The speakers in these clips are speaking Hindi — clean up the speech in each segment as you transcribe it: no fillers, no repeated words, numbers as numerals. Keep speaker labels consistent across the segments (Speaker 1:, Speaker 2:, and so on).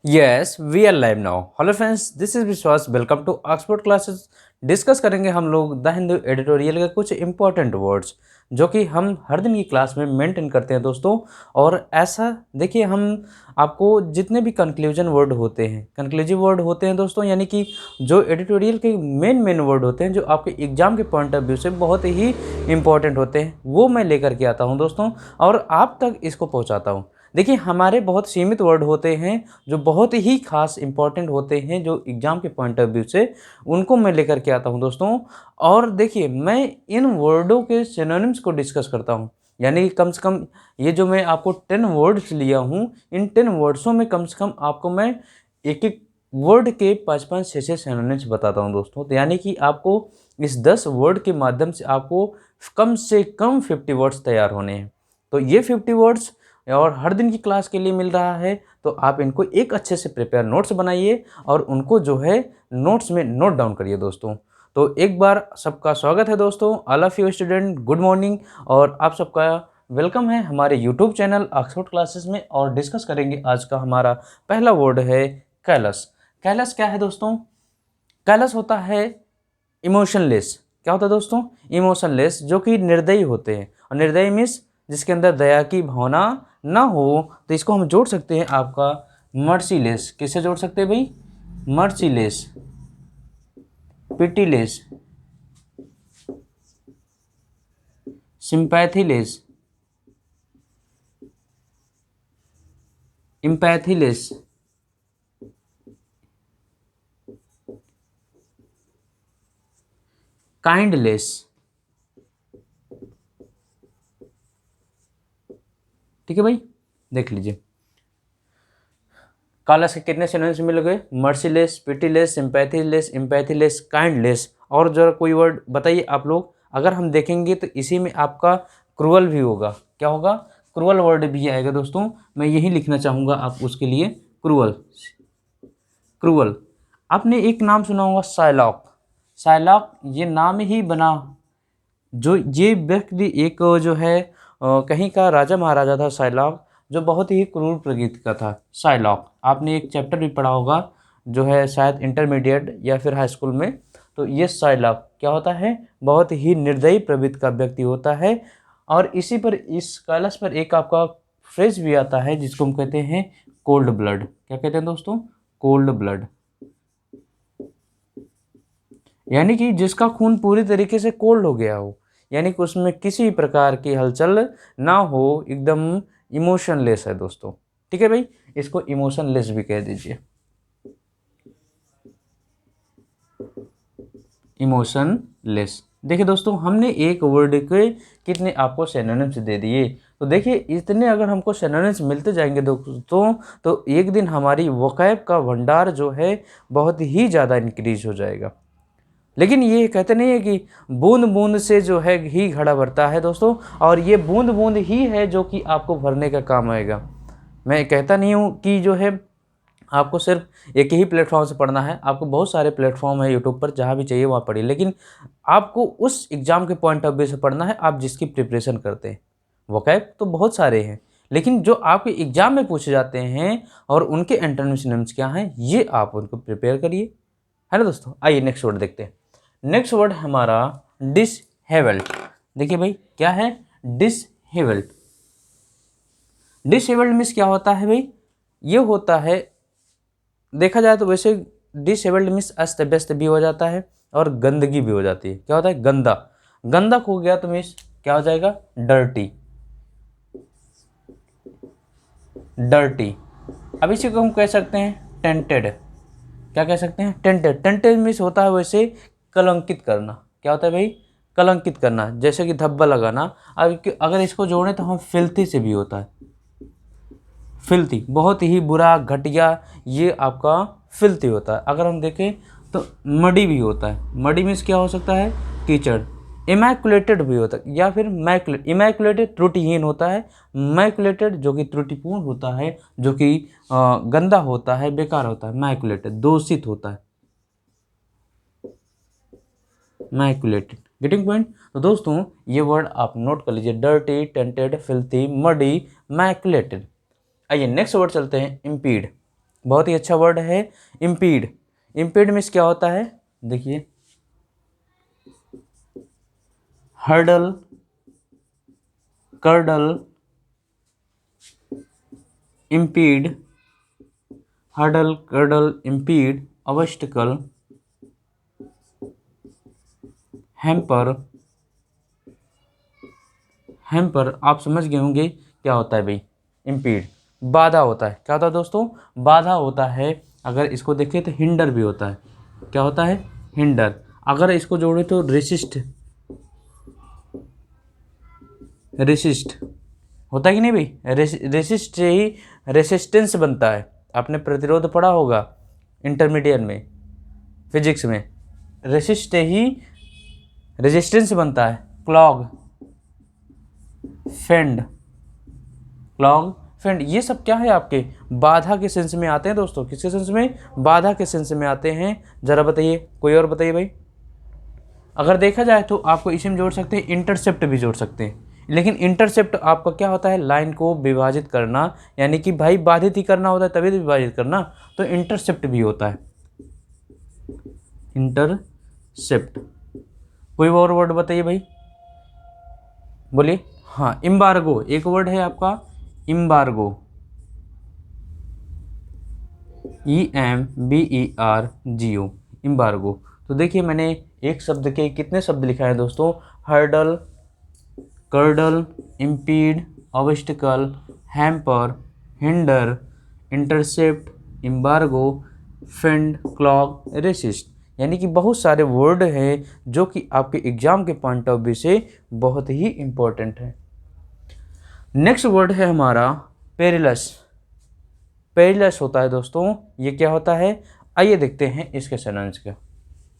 Speaker 1: Yes we are live now. Hello friends, this is Vishwas. Welcome to Oxford classes. Discuss करेंगे हम लोग द हिंदू एडिटोरियल के कुछ इंपॉर्टेंट वर्ड्स जो कि हम हर दिन की क्लास में मेंटेन करते हैं दोस्तों। और ऐसा देखिए, हम आपको जितने भी कंक्लूजन वर्ड होते हैं, कंक्लूसिव वर्ड होते हैं दोस्तों, यानी कि जो एडिटोरियल के मेन वर्ड होते हैं जो आपके एग्जाम के पॉइंट ऑफ व्यू से बहुत ही इंपॉर्टेंट होते हैं, वो मैं लेकर के आता हूँ दोस्तों और आप तक इसको पहुँचाता हूँ। देखिए, हमारे बहुत सीमित वर्ड होते हैं जो बहुत ही खास इंपॉर्टेंट होते हैं, जो एग्ज़ाम के पॉइंट ऑफ व्यू से उनको मैं लेकर के आता हूं दोस्तों। और देखिए, मैं इन वर्डों के सिनोनिम्स को डिस्कस करता हूं, यानी कम से कम ये जो मैं आपको 10 वर्ड्स लिया हूं, इन 10 वर्ड्सों में कम से कम आपको मैं एक एक वर्ड के 5-5 6-6 सिनोनिम्स बताता हूं दोस्तों। तो यानी कि आपको इस 10 वर्ड के माध्यम से आपको कम से कम 50 वर्ड्स तैयार होने हैं। तो ये 50 वर्ड्स और हर दिन की क्लास के लिए मिल रहा है, तो आप इनको एक अच्छे से प्रिपेयर नोट्स बनाइए और उनको जो है नोट्स में नोट डाउन करिए दोस्तों। तो एक बार सबका स्वागत है दोस्तों, all of you student, good morning. और आप सबका वेलकम है हमारे यूट्यूब चैनल ऑक्सफोर्ड क्लासेस में। और डिस्कस करेंगे आज का हमारा पहला वर्ड है कैलस। कैलस क्या है दोस्तों? कैलस होता है इमोशनलेस। क्या होता है दोस्तों? इमोशनलेस, जो कि निर्दयी होते हैं। और निर्दयी मीन्स जिसके अंदर दया की भावना ना हो, तो इसको हम जोड़ सकते हैं आपका मर्सीलेस। किससे जोड़ सकते हैं भाई? Merciless, pitiless, sympathyless, empathyless, kindless. ठीक है भाई, देख लीजिए कालस के कितने सिनोनिम्स मिल गए? Merciless, pitiless, sympathyless, empathyless, kindless. और जरा कोई वर्ड बताइए आप लोग। अगर हम देखेंगे तो इसी में आपका क्रूअल भी होगा। क्या होगा? क्रूअल वर्ड भी आएगा दोस्तों। मैं यही लिखना चाहूँगा आप उसके लिए, क्रूअल। क्रूअल। आपने एक नाम सुना होगा, साइलॉक। साइलॉक ये नाम ही बना, जो ये व्यक्ति एक जो है कहीं का राजा महाराजा था साइलॉक, जो बहुत ही क्रूर प्रकृति का था। साइलॉक आपने एक चैप्टर भी पढ़ा होगा, जो है शायद इंटरमीडिएट या फिर हाई स्कूल में। तो ये साइलॉक क्या होता है? बहुत ही निर्दयी प्रवृत्ति का व्यक्ति होता है। और इसी पर, इस कैलस पर एक आपका फ्रेज भी आता है जिसको हम कहते हैं कोल्ड ब्लड। क्या कहते हैं दोस्तों? कोल्ड ब्लड, यानी कि जिसका खून पूरी तरीके से कोल्ड हो गया हो, यानी कि उसमें किसी प्रकार की हलचल ना हो, एकदम इमोशनलेस है दोस्तों। ठीक है भाई, इसको इमोशनलेस भी कह दीजिए, इमोशनलेस। देखिए दोस्तों, हमने एक वर्ड के कितने आपको सिनोनिम्स दे दिए। तो देखिए, इतने अगर हमको सिनोनिम्स मिलते जाएंगे दोस्तों, तो एक दिन हमारी वोकैब का भंडार जो है बहुत ही ज़्यादा इंक्रीज हो जाएगा। लेकिन ये कहते नहीं है कि बूंद बूंद से जो है ही घड़ा भरता है दोस्तों, और ये बूंद बूंद ही है जो कि आपको भरने का काम आएगा। मैं कहता नहीं हूँ कि जो है आपको सिर्फ एक ही प्लेटफॉर्म से पढ़ना है। आपको बहुत सारे प्लेटफॉर्म है यूट्यूब पर, जहाँ भी चाहिए वहाँ पढ़िए, लेकिन आपको उस एग्ज़ाम के पॉइंट ऑफ व्यू से पढ़ना है, आप जिसकी प्रिपरेशन करते हैं। वोकैब तो बहुत सारे हैं, लेकिन जो आपके एग्ज़ाम में पूछे जाते हैं और उनके एंटोनिम्स क्या हैं, ये आप उनको प्रिपेयर करिए, है ना दोस्तों। आइए नेक्स्ट वर्ड देखते हैं। नेक्स्ट वर्ड हमारा डिसहेबल्ड। देखिए भाई, क्या है? डिसहेबल्ड। डिसहेबल्ड मीन्स क्या होता है भाई? ये होता है, देखा जाए तो वैसे डिसहेबल्ड मीन्स अस्त व्यस्त भी हो जाता है और गंदगी भी हो जाती है। क्या होता है? गंदा। गंदा हो गया तो मीन्स क्या हो जाएगा? Dirty, dirty. अब इसी को हम कह सकते हैं टेंटेड। क्या कह सकते हैं? टेंटेड। टेंटेड मीन्स होता है वैसे कलंकित करना। क्या होता है भाई? कलंकित करना, जैसे कि धब्बा लगाना। अब अगर इसको जोड़ें तो हम फिल्थी से भी होता है। फिल्थी बहुत ही बुरा, घटिया, ये आपका फिल्थी होता है। अगर हम देखें तो मडी भी होता है। मडी मीन्स क्या हो सकता है? कीचड़। इमैकुलेटेड भी होता है, या फिर मैकुलेट। इमैकुलेटेड त्रुटिहीन होता है, मैकुलेटेड जो कि त्रुटिपूर्ण होता है, जो कि गंदा होता है, बेकार होता है। मैकुलेटेड दूषित होता है, मैकुलेटेड। Getting point? तो दोस्तों, ये वर्ड आप नोट कर लीजिए, डर्टी, टेंटेड, फिल्थी, मडी, मैकुलेटेड। आइए नेक्स्ट वर्ड चलते हैं, इम्पीड। बहुत ही अच्छा वर्ड है इम्पीड। इम्पीड मीन्स क्या होता है, देखिए, hurdle, curdle, impede, hurdle, curdle, impede, obstacle, hamper. Hamper आप समझ गए होंगे क्या होता है भाई, इम्पीड बाधा होता है। क्या होता है दोस्तों, बाधा होता है। अगर इसको देखें तो हिंडर भी होता है। क्या होता है, हिंडर। अगर इसको जोड़े तो रेसिस्ट, रेसिस्ट होता है कि नहीं भाई, रेसिस्ट से ही रेसिस्टेंस बनता है। आपने प्रतिरोध पढ़ा होगा इंटरमीडिएट में, फिजिक्स में। रेसिस्ट से ही रेजिस्टेंस बनता है। क्लॉग, फेंड, क्लॉग, फेंड, ये सब क्या है आपके बाधा के सेंस में आते हैं दोस्तों। किसके सेंस में, बाधा के सेंस में आते हैं। जरा बताइए, कोई और बताइए भाई। अगर देखा जाए तो आपको इसी में जोड़ सकते हैं, इंटरसेप्ट भी जोड़ सकते हैं। लेकिन इंटरसेप्ट आपका क्या होता है, लाइन को विभाजित करना, यानी कि भाई बाधित ही करना होता है तभी तो विभाजित करना, तो इंटरसेप्ट भी होता है, इंटरसेप्ट। कोई और वर्ड बताइए भाई, बोलिए। हाँ, इम्बार्गो एक वर्ड है आपका, इम्बार्गो, EMBERGO, इम्बार्गो। तो देखिए मैंने एक शब्द के कितने शब्द लिखा है दोस्तों, hurdle, curdle, impede, obstacle, hamper, hinder, intercept, embargo, fend, clog, resist. यानी कि बहुत सारे वर्ड हैं जो कि आपके एग्जाम के पॉइंट ऑफ व्यू से बहुत ही इम्पोर्टेंट है। नेक्स्ट वर्ड है हमारा पेरिलस। पेरिलस होता है दोस्तों, ये क्या होता है, आइए देखते हैं इसके सिनोनिम्स का।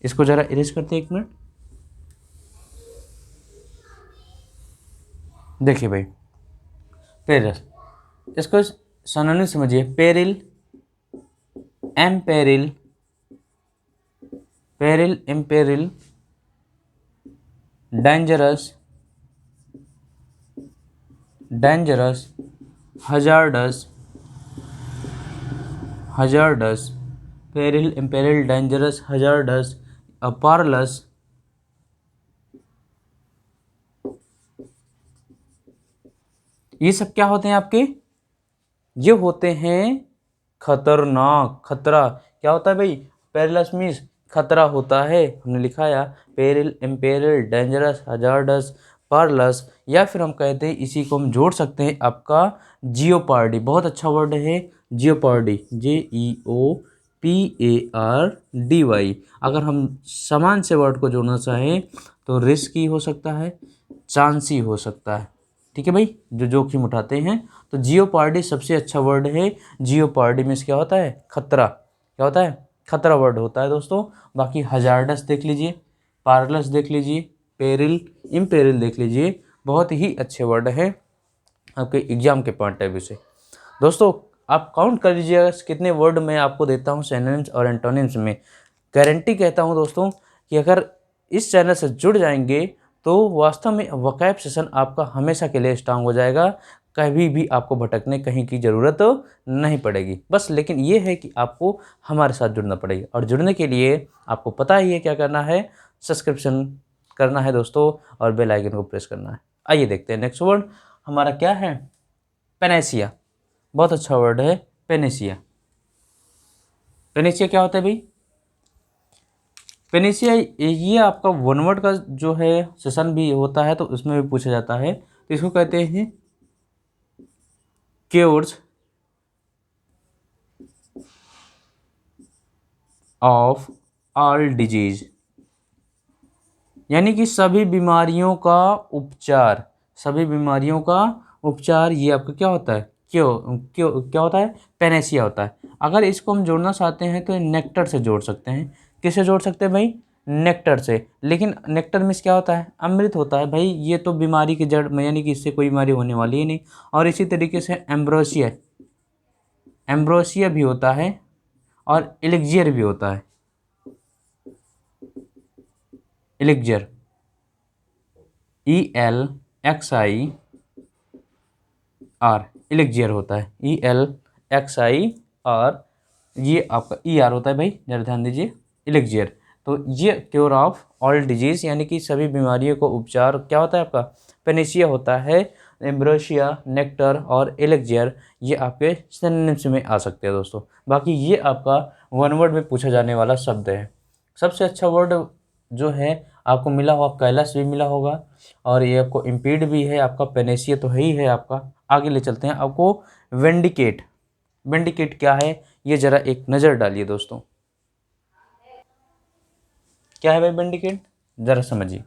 Speaker 1: इसको जरा इरेज करते हैं, एक मिनट। देखिए भाई, पेरिलस, इसको सिनोनिम समझिए। Peril, imperil, peril, imperil, dangerous, dangerous, hazardous, hazardous, peril, imperil, dangerous, hazardous, perilous. ये सब क्या होते हैं आपके, ये होते हैं खतरनाक, खतरा। क्या होता है भाई, पेरिलस मीन्स खतरा होता है, हमने लिखाया पेरिल, एम्पेरिल, डेंजरस, हजार्डस, पारलस। या फिर हम कहते हैं, इसी को हम जोड़ सकते हैं आपका जियोपार्डी। बहुत अच्छा वर्ड है जियोपार्डी, JEOPARDY। अगर हम समान से वर्ड को जोड़ना चाहें तो रिस्की हो सकता है, चांसी हो सकता है। ठीक है भाई, जो जोखिम उठाते हैं। तो जियोपार्डी सबसे अच्छा वर्ड है। जियोपार्डी मीन्स क्या होता है, खतरा। क्या होता है, खतरा वर्ड होता है दोस्तों। बाकी हजार्डस देख लीजिए, पारलस देख लीजिए, पेरिल, इम्पेरिल देख लीजिए, बहुत ही अच्छे वर्ड हैं आपके एग्जाम के पॉइंट ऑफ व्यू से। दोस्तों आप काउंट कर लीजिएगा कितने वर्ड मैं आपको देता हूँ सिनोनिम्स और एंटोनिम्स में। गारंटी कहता हूँ दोस्तों कि अगर इस चैनल से जुड़ जाएंगे तो वास्तव में वोकैब सेशन आपका हमेशा के लिए स्ट्रांग हो जाएगा। कभी भी आपको भटकने कहीं की ज़रूरत नहीं पड़ेगी। बस लेकिन ये है कि आपको हमारे साथ जुड़ना पड़ेगा, और जुड़ने के लिए आपको पता ही है क्या करना है, सब्सक्रिप्शन करना है दोस्तों, और बेल आइकन को प्रेस करना है। आइए देखते हैं नेक्स्ट वर्ड हमारा क्या है, पेनेसिया। बहुत अच्छा वर्ड है पेनेसिया। पेनेसिया क्या होता है भाई, पेनेसिया ये आपका वन वर्ड का जो है सेशन भी होता है, तो उसमें भी पूछा जाता है। तो इसको कहते हैं क्योर्स ऑफ ऑल डिजीज, यानी कि सभी बीमारियों का उपचार। सभी बीमारियों का उपचार, ये आपका क्या होता है, क्यों क्यों क्या होता है, पेनेसिया होता है। अगर इसको हम जोड़ना चाहते हैं तो नेक्टर से जोड़ सकते हैं। किससे जोड़ सकते हैं भाई, नेक्टर से। लेकिन नेक्टर में क्या होता है, अमृत होता है भाई, ये तो बीमारी की जड़ में, यानी कि इससे कोई बीमारी होने वाली ही नहीं। और इसी तरीके से एम्ब्रोसिया, एम्ब्रोसिया भी होता है, और एलिक्जियर भी होता है, एलिक्जियर, ELXIR, एलिक्जियर होता है, ELXIR। ये आपका ई आर होता है भाई, जरा ध्यान दीजिए, एलिक्जियर। तो ये क्योर ऑफ ऑल डिजीज यानी कि सभी बीमारियों को उपचार क्या होता है आपका, पेनिसिया होता है। एम्ब्रोशिया, नेक्टर और एलिक्जियर ये आपके सिनोनिम्स में आ सकते हैं दोस्तों। बाकी ये आपका वन वर्ड में पूछा जाने वाला शब्द है। सबसे अच्छा वर्ड जो है आपको मिला होगा, कैलस भी मिला होगा, और ये आपको इम्पीड भी है, आपका पेनेसिया तो है ही है आपका। आगे ले चलते हैं, आपको वेंडिकेट। वेंडिकेट क्या है ये जरा एक नज़र डालिए दोस्तों, क्या है भाई वेंडिकेट, जरा समझिए।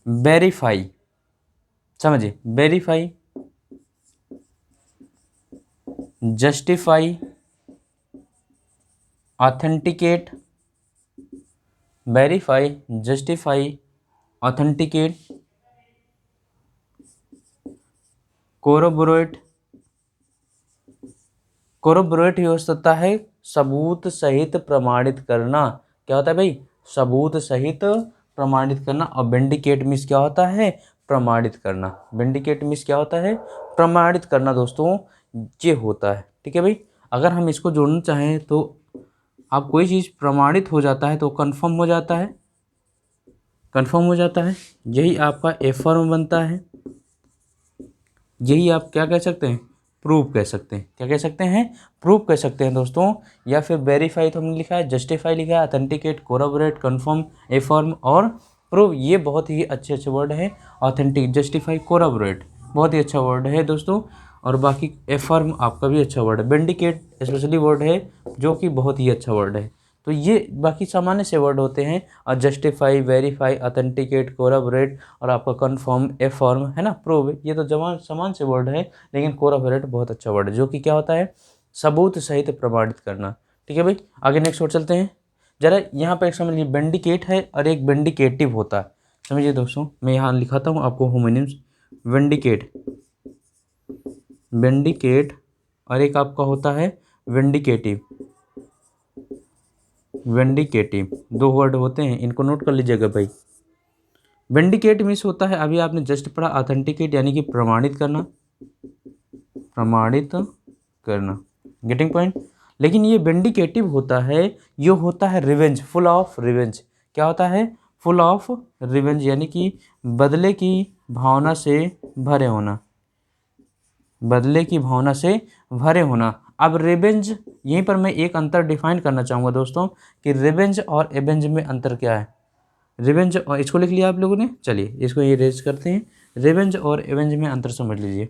Speaker 1: वेरीफाई, समझिए, verify, justify, authenticate, verify, justify, authenticate, corroborate. Corroborate ही हो सकता है सबूत सहित प्रमाणित करना। क्या होता है भाई, सबूत सहित प्रमाणित करना। और विंडिकेट मीन्स क्या होता है, प्रमाणित करना। विंडिकेट मीन्स क्या होता है, प्रमाणित करना दोस्तों, ये होता है। ठीक है भाई, अगर हम इसको जोड़ना चाहें तो आप कोई चीज़ प्रमाणित हो जाता है तो कंफर्म हो जाता है, कंफर्म हो जाता है, यही आपका एफर्म बनता है, यही आप क्या कह सकते हैं, प्रूफ कह सकते हैं। क्या कह सकते हैं, प्रूफ कह सकते हैं दोस्तों। या फिर वेरीफाई तो हमने लिखा है, जस्टिफाई लिखा है, ऑथेंटिकेट, कोरबोरेट, कंफर्म, एफर्म और प्रूफ, ये बहुत ही अच्छे अच्छे वर्ड है। ऑथेंटिक, जस्टिफाई, कोरबोरेट बहुत ही अच्छा वर्ड है दोस्तों। और बाकी एफर्म आपका भी अच्छा वर्ड है। विंडिकेट स्पेशली वर्ड है जो कि बहुत ही अच्छा वर्ड है। तो ये बाकी सामान्य से वर्ड होते हैं, और जस्टिफाई, वेरीफाई, ऑथेंटिकेट, कोरबोरेट और आपका कंफर्म, एफर्म है ना, प्रूव, ये तो जवान समान से वर्ड है। लेकिन कोरबोरेट बहुत अच्छा वर्ड है जो कि क्या होता है, सबूत सहित प्रमाणित करना। ठीक है भाई, आगे नेक्स्ट वर्ड चलते हैं। जरा यहाँ पर एक समझिए, विंडिकेट है और एक विंडिकेटिव होता है। समझिए दोस्तों, मैं यहाँ लिखाता हूँ आपको होमोनिम्स। विंडिकेट, विंडिकेट और एक आपका होता है विंडिकेटिव। विंडिकेटिव दो वर्ड होते हैं, इनको नोट कर लीजिएगा भाई। विंडिकेट मीन्स होता है, अभी आपने जस्ट पढ़ा, ऑथेंटिकेट यानी कि प्रमाणित करना, प्रमाणित करना, गेटिंग पॉइंट। लेकिन ये विंडिकेटिव होता है, ये होता है रिवेंज, फुल ऑफ रिवेंज। क्या होता है, फुल ऑफ रिवेंज यानी कि बदले की भावना से भरे होना, बदले की भावना से भरे होना। अब रिवेंज, यहीं पर मैं एक अंतर डिफाइन करना चाहूँगा दोस्तों कि रिवेंज और एवेंज में अंतर क्या है। रिवेंज, और इसको लिख लिया आप लोगों ने, चलिए इसको ये रेज करते हैं। रिवेंज और एवेंज में अंतर समझ लीजिए।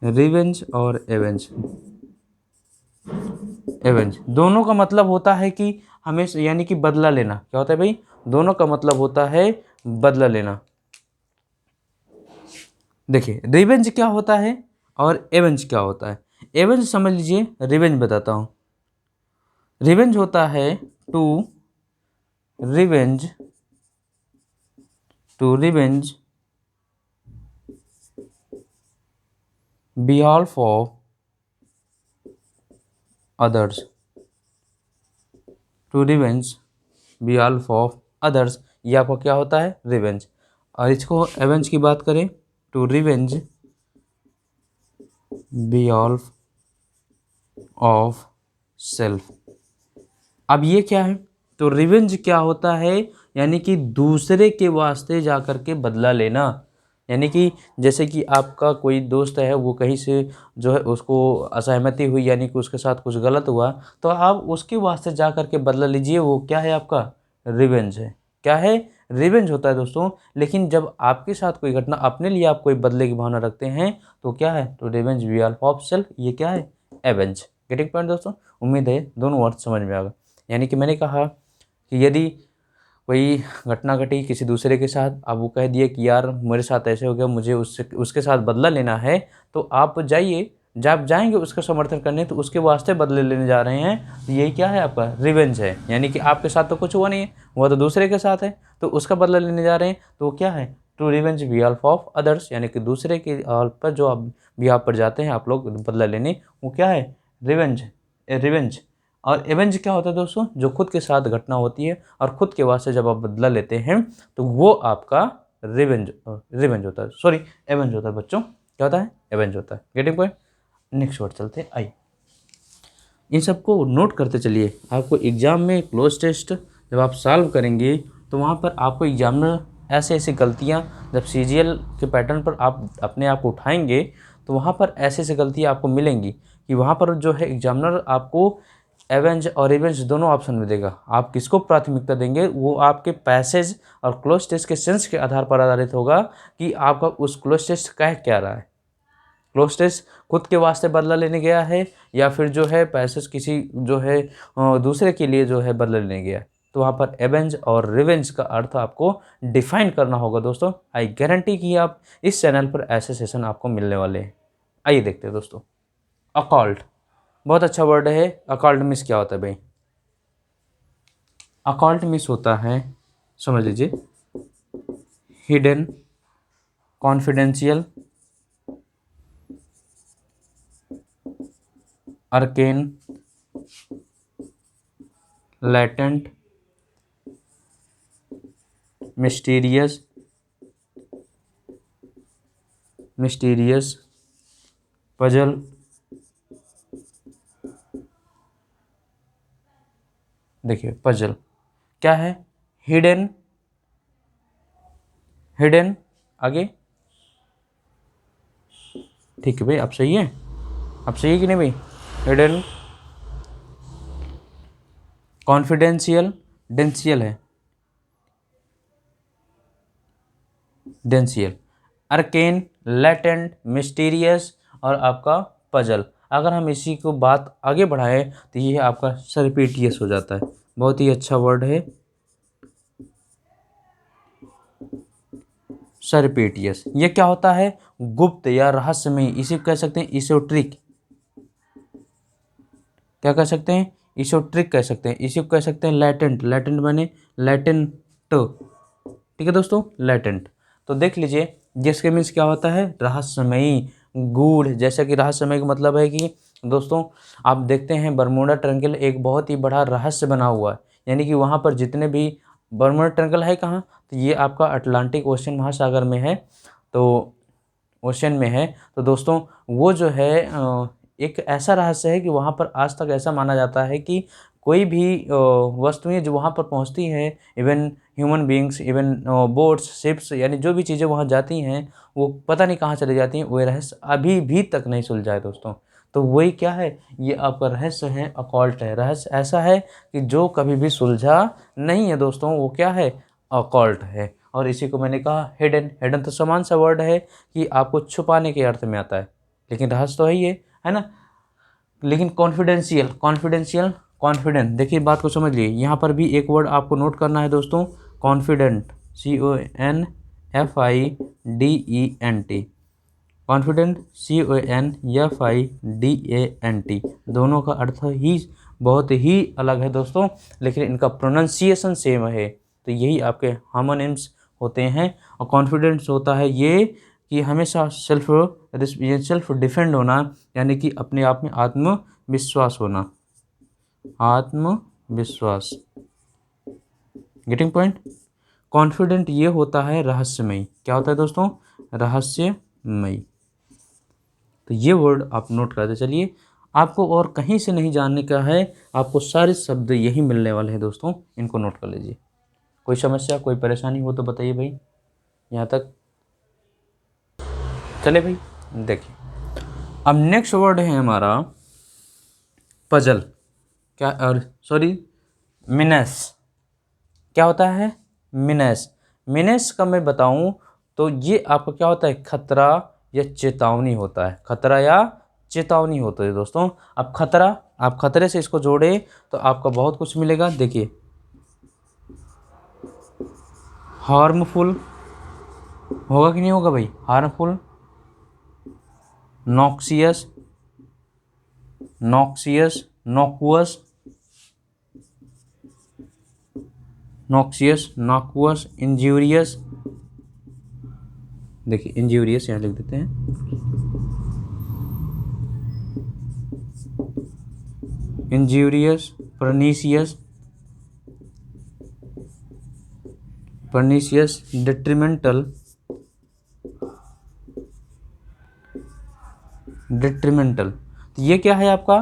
Speaker 1: रिवेंज और एवेंज, एवेंज दोनों का मतलब होता है कि हमें यानी कि बदला लेना। क्या होता है भाई, दोनों का मतलब होता है बदला लेना। देखिए रिवेंज क्या होता है और एवेंज क्या होता है। एवेंज समझ लीजिए, रिवेंज बताता हूँ। रिवेंज होता है to revenge, to revenge behalf of others, to revenge behalf of others, ये आपका क्या होता है, रिवेंज। और इसको एवेंज की बात करें, to revenge behalf of self. अब ये क्या है, तो रिवेंज क्या होता है, यानी कि दूसरे के वास्ते जा कर के बदला लेना। यानी कि जैसे कि आपका कोई दोस्त है, वो कहीं से जो है उसको असहमति हुई, यानी कि उसके साथ कुछ गलत हुआ, तो आप उसके वास्ते जा कर के बदला लीजिए, वो क्या है आपका, रिवेंज है। क्या है, रिवेंज होता है दोस्तों। लेकिन जब आपके साथ कोई घटना, अपने लिए आप कोई बदले की भावना रखते हैं, तो क्या है, तो रिवेंज behalf ऑफ सेल्फ, ये क्या है, एवेंज। गेटिंग पॉइंट दोस्तों, उम्मीद है दोनों वर्ड समझ में आ गए। यानी कि मैंने कहा कि यदि कोई घटना घटी किसी दूसरे के साथ, अब वो कह दिए कि यार मेरे साथ ऐसे हो गया, मुझे उससे उसके साथ बदला लेना है, तो आप जाइए, जब जाएंगे उसका समर्थन करने, तो उसके वास्ते बदले लेने जा रहे हैं, तो यही क्या है, आपका रिवेंज है। यानी कि आपके साथ तो कुछ हुआ नहीं है, हुआ तो दूसरे के साथ है, तो उसका बदला लेने जा रहे हैं, तो वो क्या है, to revenge behalf of others, यानी कि दूसरे के पर जो आप बिहाफ पर जाते हैं आप लोग बदला लेने, वो क्या है, रिवेंज, रिवेंज। और एवेंज क्या होता है दोस्तों, जो खुद के साथ घटना होती है और खुद के वास्ते जब आप बदला लेते हैं, तो वो आपका रिवेंज रिवेंज होता है, सॉरी एवेंज होता है बच्चों, क्या होता है, एवेंज होता है। Getting point. नेक्स्ट वर्ड चलते हैं आई। इन सबको नोट करते चलिए। आपको एग्जाम में क्लोज टेस्ट जब आप सॉल्व करेंगे तो वहाँ पर आपको एग्जामिनर ऐसे ऐसी गलतियाँ, जब सीजीएल के पैटर्न पर आप अपने आप को उठाएंगे तो वहाँ पर ऐसे ऐसी गलतियाँ आपको मिलेंगी कि वहाँ पर जो है एग्जामिनर आपको एवेंज और रिवेंज दोनों ऑप्शन में देगा। आप किसको प्राथमिकता देंगे वो आपके पैसेज और क्लोज टेस्ट के सेंस के आधार पर आधारित होगा कि आपका उस क्लोज टेस्ट कह क्या रहा है। क्लोज टेस्ट खुद के वास्ते बदला लेने गया है या फिर जो है पैसेज किसी जो है दूसरे के लिए जो है बदला लेने गया है। तो वहाँ पर एवेंज और रिवेंज का अर्थ आपको डिफाइन करना होगा दोस्तों। आई गारंटी कि आप इस चैनल पर ऐसे सेशन आपको मिलने वाले हैं। आइए देखते हैं दोस्तों। अकॉल्ट बहुत अच्छा वर्ड है। अकॉल्ट मीन्स क्या होता है भाई? अकॉल्ट मीन्स होता है, समझ लीजिए, hidden, confidential, arcane, latent, mysterious, puzzle, देखिए पजल क्या है? हिडन, हिडन, आगे ठीक है भाई, आप सही है, आप सही है कि नहीं भाई? हिडन, कॉन्फिडेंशियल, डेंशियल है, डेंशियल, अर्केन, लेटेंट, मिस्टीरियस और आपका पजल। अगर हम इसी को बात आगे बढ़ाएं तो ये आपका सरपीटियस हो जाता है। बहुत ही अच्छा वर्ड है सरपीटियस। ये क्या होता है? गुप्त या रहस्यमय, इसे कह सकते हैं इसोट्रिक। क्या कह सकते हैं? इसोट्रिक कह सकते हैं। इसी को कह सकते हैं लैटेंट। लैटेंट माने लैटेंट, ठीक है दोस्तों, लैटेंट। तो देख लीजिए जिसके मीन्स क्या होता है? रहस्यमयी, गूढ़। जैसा कि रहस्यमय का मतलब है कि दोस्तों आप देखते हैं बरमूडा ट्रायंगल एक बहुत ही बड़ा रहस्य बना हुआ है, यानी कि वहाँ पर जितने भी बरमूडा ट्रायंगल है कहाँ, तो ये आपका अटलांटिक ओशन महासागर में है, तो ओशन में है। तो दोस्तों वो जो है एक ऐसा रहस्य है कि वहाँ पर आज तक ऐसा माना जाता है कि कोई भी वस्तुएं जो वहाँ पर पहुँचती हैं, even human beings, even boats, ships, यानी जो भी चीज़ें वहाँ जाती हैं वो पता नहीं कहाँ चली जाती हैं। वो रहस्य अभी भी तक नहीं सुलझा है दोस्तों। तो वही क्या है? ये आपका रहस्य है, अकॉल्ट है। रहस्य ऐसा है कि जो कभी भी सुलझा नहीं है दोस्तों, वो क्या है? अकॉल्ट है। और इसी को मैंने कहा हिडन। हिडन तो समान सा वर्ड है कि आपको छुपाने के अर्थ में आता है, लेकिन रहस्य तो है ये, है ना। लेकिन कॉन्फिडेंशियल, कॉन्फिडेंशियल, कॉन्फिडेंट, देखिए बात को समझ लिए। यहाँ पर भी एक वर्ड आपको नोट करना है दोस्तों, कॉन्फिडेंट, CONFIDENT, कॉन्फिडेंट, CONFIDENT, दोनों का अर्थ ही बहुत ही अलग है दोस्तों, लेकिन इनका प्रोनाउंसिएशन सेम है। तो यही आपके हार्मोनिम्स होते हैं। और कॉन्फिडेंस होता है ये कि हमेशा सेल्फ डिफेंड होना, यानी कि अपने आप में आत्मविश्वास होना, आत्मविश्वास। Getting point. कॉन्फिडेंट ये होता है रहस्यमयी। क्या होता है दोस्तों? रहस्यमयी। तो ये वर्ड आप नोट करते चलिए। आपको और कहीं से नहीं जानने का है, आपको सारे शब्द यही मिलने वाले हैं दोस्तों, इनको नोट कर लीजिए। कोई समस्या, कोई परेशानी हो तो बताइए भाई। यहाँ तक चले भाई। देखिए अब नेक्स्ट वर्ड है हमारा पजल। क्या, और सॉरी, मिनेस। क्या होता है? मिनेस। मिनेस का मैं बताऊं तो ये आपका क्या होता है? खतरा या चेतावनी होता है। खतरा या चेतावनी होता है दोस्तों। अब खतरा, आप खतरे से इसको जोड़े तो आपका बहुत कुछ मिलेगा। देखिए हार्मफुल होगा कि नहीं होगा भाई? Harmful, noxious, noxious, nocuous, noxious, nocuous, injurious. देखिए इंजूरियस यहाँ लिख देते हैं, injurious, pernicious, pernicious, detrimental, detrimental. तो ये क्या है आपका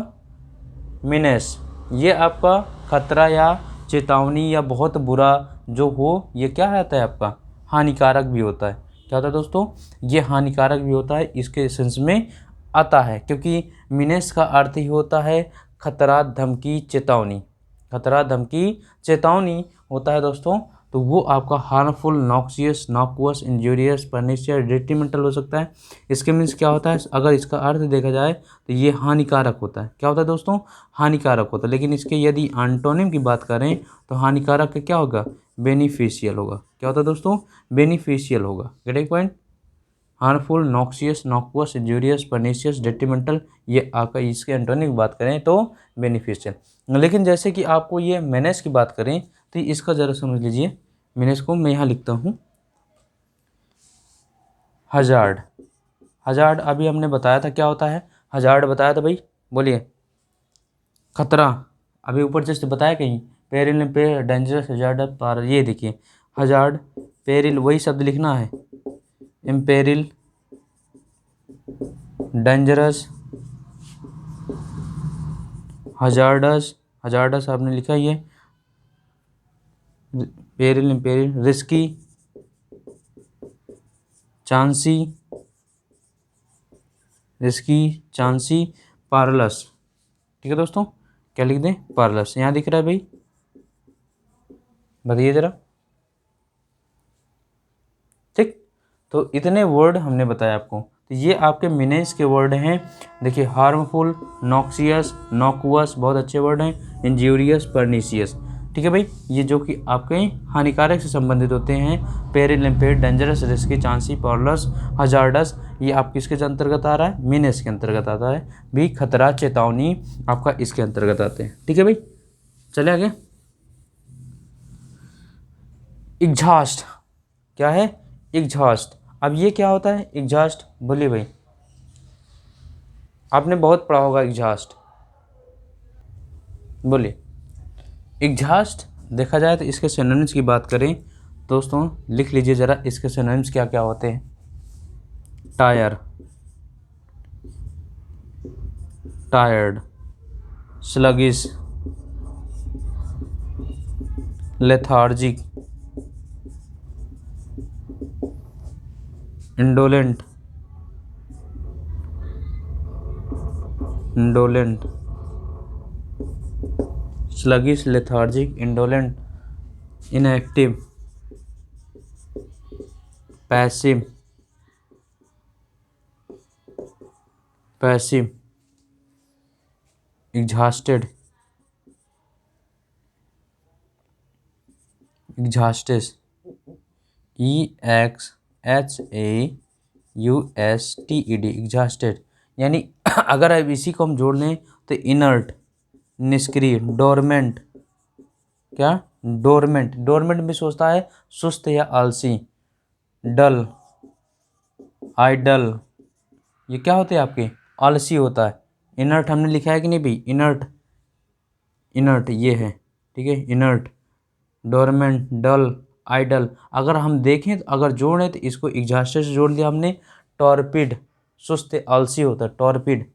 Speaker 1: मीनेस, ये आपका खतरा या चेतावनी या बहुत बुरा जो हो, ये क्या रहता है आपका हानिकारक भी होता है। क्या होता है दोस्तों, ये हानिकारक भी होता है, इसके सेंस में आता है, क्योंकि मीनेस का अर्थ ही होता है खतरा, धमकी, चेतावनी। खतरा, धमकी, चेतावनी होता है दोस्तों। तो वो आपका harmful, noxious, nocuous, injurious, pernicious, detrimental हो सकता है। इसके मीन्स क्या होता है, अगर इसका अर्थ देखा जाए तो ये हानिकारक होता है। क्या होता है दोस्तों, हानिकारक होता है। लेकिन इसके यदि एंटोनिम की बात करें तो हानिकारक का क्या होगा, बेनिफिशियल होगा। क्या होता है दोस्तों, बेनिफिशियल होगा। Getting point. Harmful, noxious, nocuous, injurious, pernicious, detrimental, ये आपका इसके एंटोनिम की बात करें तो बेनिफिशियल। लेकिन जैसे कि आपको ये मेनेस की बात करें तो इसका ज़रा समझ लीजिए। मेनेस को मैं यहाँ लिखता हूँ हजार्ड। हजार्ड अभी हमने बताया था क्या होता है, हजार्ड बताया था भाई, बोलिए। खतरा, अभी ऊपर जस्ट बताया कहीं, पेरिल, पे डेंजरस, हजार्ड, पार, ये देखिए हजार्ड, पेरिल, वही शब्द लिखना है, इम्पेरिल, डेंजरस, हजार्डस, हजार्डस आपने लिखा ये, peril, imperil, risky, chancy, risky, chancy, perilous. ठीक है दोस्तों, क्या लिख दें, पारलस। यहाँ दिख रहा है भाई, बताइए ज़रा। ठीक, तो इतने वर्ड हमने बताया आपको। तो ये आपके मीनेस के वर्ड हैं। देखिए, हार्मफुल, नॉक्सियस, नॉकुअस, बहुत अच्छे वर्ड हैं, इंजूरियस, परनीशियस। ठीक है भाई, ये जो कि आपके हानिकारक से संबंधित होते हैं। Peril, impaired, dangerous, risky, chancy, perilous, hazardous, ये आप किसके अंतर्गत आ रहा है, मीनेस के अंतर्गत आता है। भी खतरा, चेतावनी आपका इसके अंतर्गत आते हैं। ठीक है भाई, चले आगे। एग्जॉस्ट, क्या है, एग्जॉस्ट। अब ये क्या होता है एग्जॉस्ट, बोलिए भाई, आपने बहुत पढ़ा होगा एग्जॉस्ट, बोलिए। एग्जॉस्ट देखा जाए तो इसके सिनोनिम्स की बात करें दोस्तों, लिख लीजिए ज़रा इसके सिनोनिम्स क्या क्या होते हैं। Tire, tired, sluggish, lethargic, indolent, indolent, sluggish, lethargic, indolent, inactive, passive, passive, exhausted, exhausted, EXHAUSTED, exhausted. यानी अगर अब इसी को हम जोड़ लें तो इनर्ट, निष्क्रिय, डोरमेंट, क्या, डोरमेंट, डोरमेंट भी सोचता है सुस्त या आलसी। डल, आइडल, ये क्या होते हैं आपके, आलसी होता है। इनर्ट हमने लिखा है कि नहीं भाई, इनर्ट, इनर्ट ये है, ठीक है, इनर्ट, डोरमेंट, डल, आइडल। अगर हम देखें तो अगर जोड़ें तो इसको एग्जॉस्टेड से जोड़ दिया हमने, टॉर्पिड, सुस्त आलसी होता है, टॉर्पिड,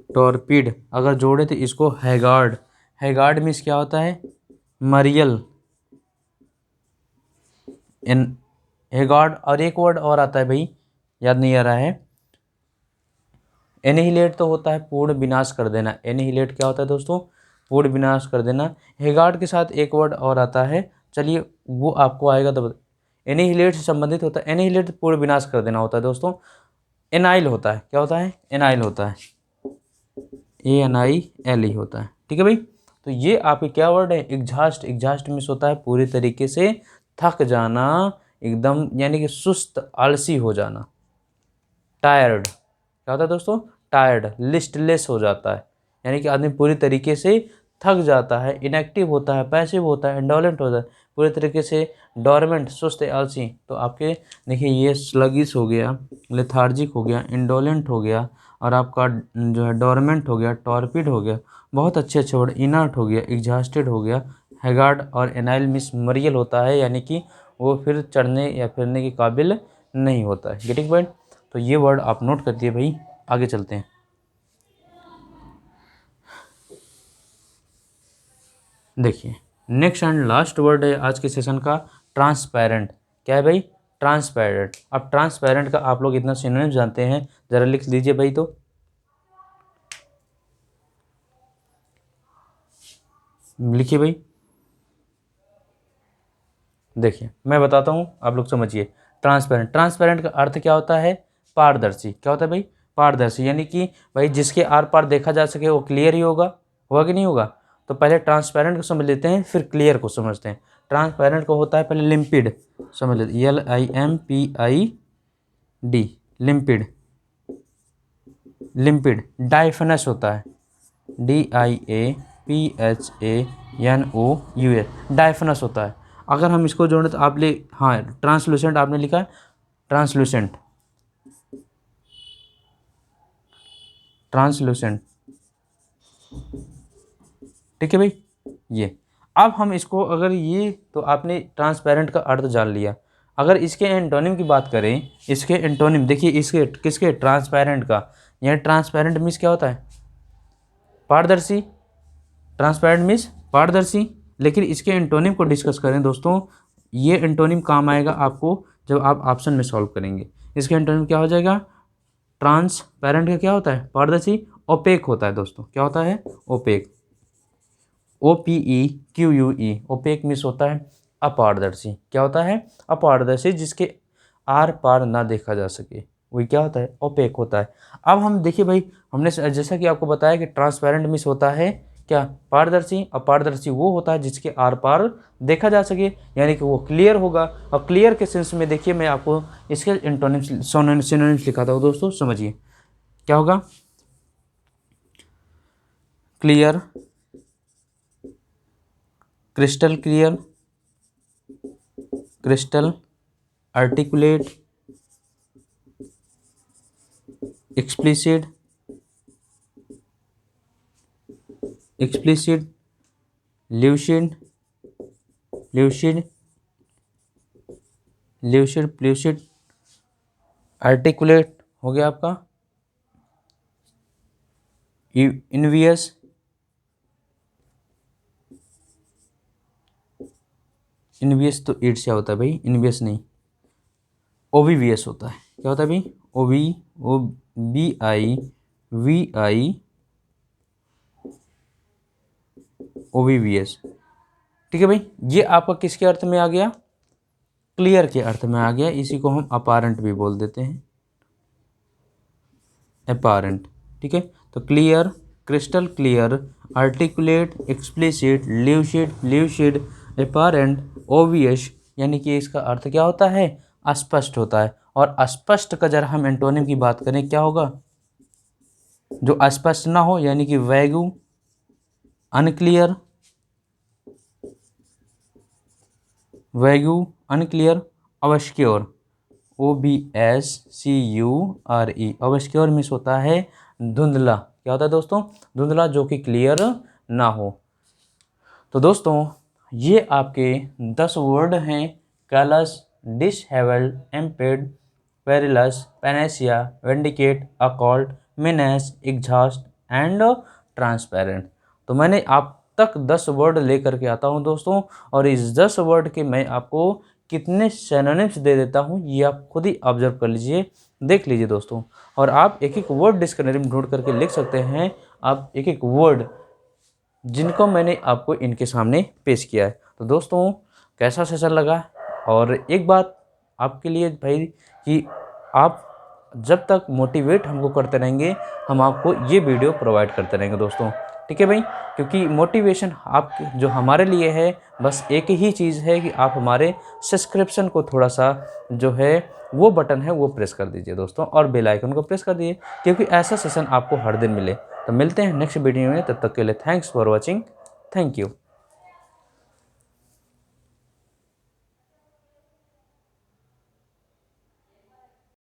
Speaker 1: टॉर्पिड। अगर जोड़े तो इसको हैगार्ड, हैगार्ड मीन्स क्या होता है, मरियल, इन हैगार्ड। और एक वर्ड और आता है भाई, याद नहीं आ रहा है, एनिहिलेट तो होता है पूर्ण विनाश कर देना। एनिहिलेट क्या होता है दोस्तों, पूर्ण विनाश कर देना। हैगार्ड के साथ एक वर्ड और आता है, चलिए वो आपको आएगा तो एनिहिलेट से संबंधित होता है। एनिहिलेट पूर्ण विनाश कर देना होता है दोस्तों। एनाइल होता है, क्या होता है, एनाइल होता है, ANILE होता है। ठीक है भाई, तो ये आपके क्या वर्ड है, एग्जॉस्ट। एग्जॉस्ट मीन्स होता है पूरी तरीके से थक जाना, एकदम यानी कि सुस्त, आलसी हो जाना। टायर्ड, क्या होता है दोस्तों, टायर्ड, लिस्टलेस हो जाता है, यानी कि आदमी पूरी तरीके से थक जाता है। इनएक्टिव होता है, पैसिव होता है, इंडोलेंट होता है, पूरी तरीके से डोरमेंट, सुस्त, आलसी। तो आपके देखिए ये स्लगिश हो गया, लेथार्जिक हो गया, इंडोलेंट हो गया, और आपका जो है डोरमेंट हो गया, टॉर्पिड हो गया, बहुत अच्छे अच्छे वर्ड, इनर्ट हो गया, एग्जॉस्टेड हो गया, हैगार्ड और एनाइल मीन्स मरियल होता है, यानी कि वो फिर चढ़ने या फिरने के काबिल नहीं होता है। Getting point. तो ये वर्ड आप नोट कर दिए भाई, आगे चलते हैं। देखिए नेक्स्ट एंड लास्ट वर्ड है आज के सेशन का, ट्रांसपेरेंट। क्या है भाई? ट्रांसपेरेंट। अब ट्रांसपेरेंट का आप लोग इतना सिनोनिम जानते हैं, ज़रा लिख लीजिए भाई। तो लिखिए भाई। देखिए मैं बताता हूँ, आप लोग समझिए। ट्रांसपेरेंट, ट्रांसपेरेंट का अर्थ क्या होता है? पारदर्शी। क्या होता है भाई? पारदर्शी, यानी कि भाई जिसके आर पार देखा जा सके वो क्लियर ही होगा कि नहीं होगा? तो पहले ट्रांसपेरेंट को समझ लेते हैं, फिर क्लियर को समझते हैं। ट्रांसपेरेंट को होता है पहले लिम्पिड, समझ लेते, LIMPID, लिम्पिड। लिम्पिड। डाइफेनस होता है, DIAPHANOUS, डाइफेनस होता है। अगर हम इसको जोड़ें तो आप ले, हाँ ट्रांसलूसेंट आपने लिखा है, ट्रांसलूसेंट, ट्रांसलूसेंट, ठीक है भाई। ये अब हम इसको, अगर ये तो आपने ट्रांसपेरेंट का अर्थ जान लिया। अगर इसके एंटोनिम की बात करें, इसके एंटोनिम देखिए, इसके किसके? ट्रांसपेरेंट का। यानी ट्रांसपेरेंट मीन्स क्या होता है? पारदर्शी। ट्रांसपेरेंट मीन्स पारदर्शी। लेकिन इसके एंटोनिम को डिस्कस करें दोस्तों, ये एंटोनिम काम आएगा आपको जब आप ऑप्शन में सॉल्व करेंगे। इसके एंटोनिम क्या हो जाएगा? ट्रांसपेरेंट का क्या होता है? पारदर्शी। ओपेक होता है दोस्तों। क्या होता है? ओपेक। OPEQUE, ओपेक मीन्स होता है अपारदर्शी। क्या होता है? अपारदर्शी, जिसके आर पार ना देखा जा सके, वही क्या होता है? ओपेक होता है। अब हम देखिए भाई, हमने जैसा कि आपको बताया कि ट्रांसपेरेंट मीन्स होता है क्या? पारदर्शी। अपारदर्शी वो होता है जिसके आर पार देखा जा सके, यानी कि वो क्लियर होगा। और क्लियर के सेंस में देखिए, मैं आपको इसके एंटोनिम्स सिनोनिम्स लिखाता हूँ दोस्तों, समझिए क्या होगा। Clear, crystal clear, crystal, articulate, explicit, explicit, lucid, lucid, lucid, pellucid, articulate हो गया आपका, इनवियस, इनवियस तो ईट से होता है भाई, इनवियस नहीं, ओवीवियस होता है। क्या होता है भाई? OBI ओवीवियस, ठीक है भाई। ये आपका किसके अर्थ में आ गया? क्लियर के अर्थ में आ गया। इसी को हम अपारेंट भी बोल देते हैं, अपारेंट, ठीक है। तो clear, crystal clear, articulate, explicit, lucid, apparent, obvious, यानी कि इसका अर्थ क्या होता है? अस्पष्ट होता है। और अस्पष्ट का जरा हम एंटोनिम की बात करें, क्या होगा? जो अस्पष्ट ना हो, यानी कि vague, unclear, vague, unclear, obscure, OBSCURE, obscure means होता है धुंधला। क्या होता है दोस्तों? धुंधला, जो कि क्लियर ना हो। तो दोस्तों ये आपके 10 वर्ड हैं, callous, dishevelled, impede, perilous, panacea, vindicate, occult, menace, exhaust and transparent. तो मैंने आप तक 10 वर्ड लेकर के आता हूं दोस्तों, और इस 10 वर्ड के मैं आपको कितने सिनोनिम्स दे देता हूं, ये आप खुद ही ऑब्जर्व कर लीजिए, देख लीजिए दोस्तों। और आप एक एक वर्ड डिक्शनरी ढूंढ करके लिख सकते हैं, आप एक एक वर्ड जिनको मैंने आपको इनके सामने पेश किया है। तो दोस्तों कैसा सेशन लगा? और एक बात आपके लिए भाई, कि आप जब तक मोटिवेट हमको करते रहेंगे, हम आपको ये वीडियो प्रोवाइड करते रहेंगे दोस्तों, ठीक है भाई। क्योंकि मोटिवेशन आप जो हमारे लिए है, बस एक ही चीज़ है कि आप हमारे सब्सक्रिप्शन को थोड़ा सा जो है वो बटन है वो प्रेस कर दीजिए दोस्तों, और बेल आइकन को प्रेस कर दीजिए, क्योंकि ऐसा सेशन आपको हर दिन मिले। तो मिलते हैं नेक्स्ट वीडियो में, तब तक के लिए thanks for watching, thank you.